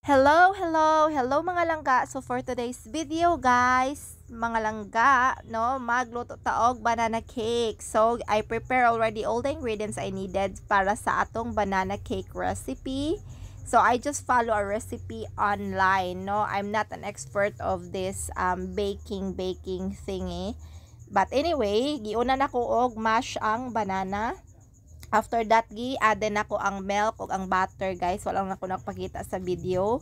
Hello mga langga. So for today's video guys, mga langga, no, magluto taog banana cake. So I prepare already all the ingredients I needed para sa atong banana cake recipe. So I just follow a recipe online, no. I'm not an expert of this baking thingy. But anyway, giuna na ko og mash ang banana. After that, gi-add nako ang milk o ang butter, guys. Wala na ko nakapakita sa video.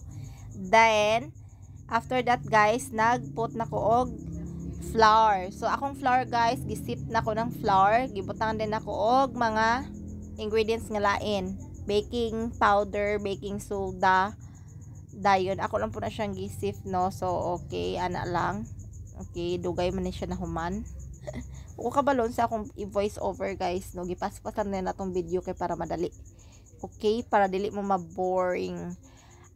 Then, after that, guys, nagput nako og flour. So, akong flour, guys, gisip nako ng flour. Gibutang din nako og mga ingredients nga lain. Baking powder, baking soda. Dayon, ako lang po na siyang gisip, no? So, okay, ana lang. Okay, dugay man ni siya na human. Kung kabalon sa akong i-voice over guys, no, gipaspasan na natong video kay para madali. Okay, para dili mo ma-boring.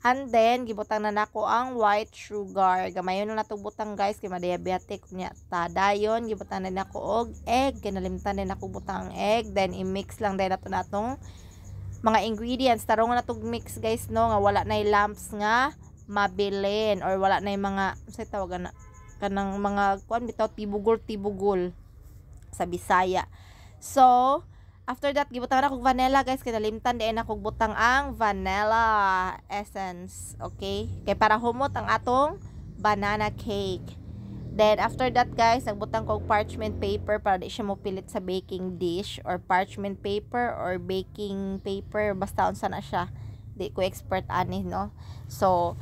And then gibutang na nako ang white sugar. Gamayon na natong butang guys kay ma-diabetic nya ta. Dayon gibutang na nako og egg, kinalimtan din nako butang egg, then i-mix lang din nato natong mga ingredients. Tarong na natong mix guys, no, nga wala nay lumps nga mabilin or wala nay mga say tawagan na kanang mga kuan bitaw tibugol sa Bisaya. So, after that, gibutang na kog vanilla, guys. Kinalimtan din na kog butang ang vanilla essence. Okay? Kaya para humot ang atong banana cake. Then, after that, guys, nagbutang kog parchment paper para di siya mo pilit sa baking dish or parchment paper or baking paper. Basta unsa na siya. Di ko expert ani, no? So,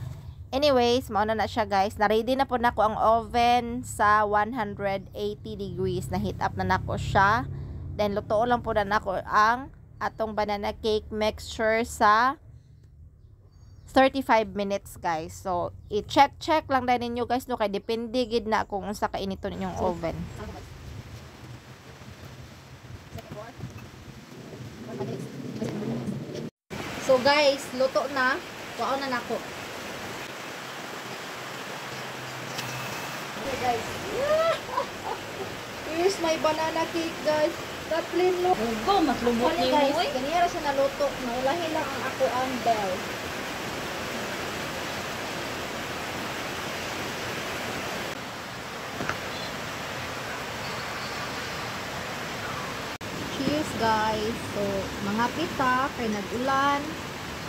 anyways, mauna na siya guys. Na-ready na po nako ang oven sa 180 degrees. Na-heat up na nako siya. Then, lutoon lang po na nako ang atong banana cake mixture sa 35 minutes guys. So, i-check lang din ninyo guys. No? Kaya depende gid na kung unsa kainito ninyong oven. So guys, luto na. Kuha na nako. Guys, here's my banana cake guys. Kathleen, look. Ugo, mas lubot niyo Guys, mo eh. ganyan siya naluto. Naulahin lang ang ako ang bell. Cheers guys. So, mga pita, kay nag-ulan.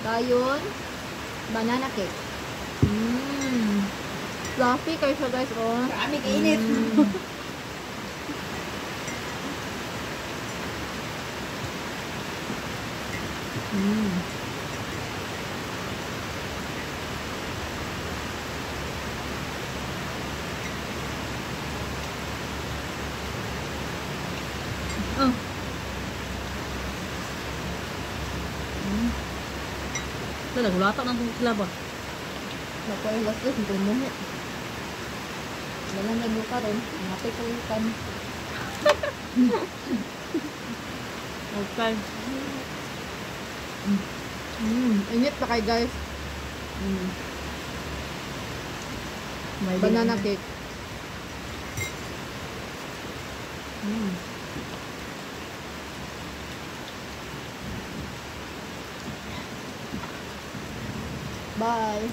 Dayon, banana cake. Fluffy kayo siya guys, oh. Kami kainit. Nagulata ng sila ba? Nakuha yung gastos, hindi mo. Walang nagluka rin. Napay kalutan. Okay. Init pa kayo guys. May Banana cake. Bye.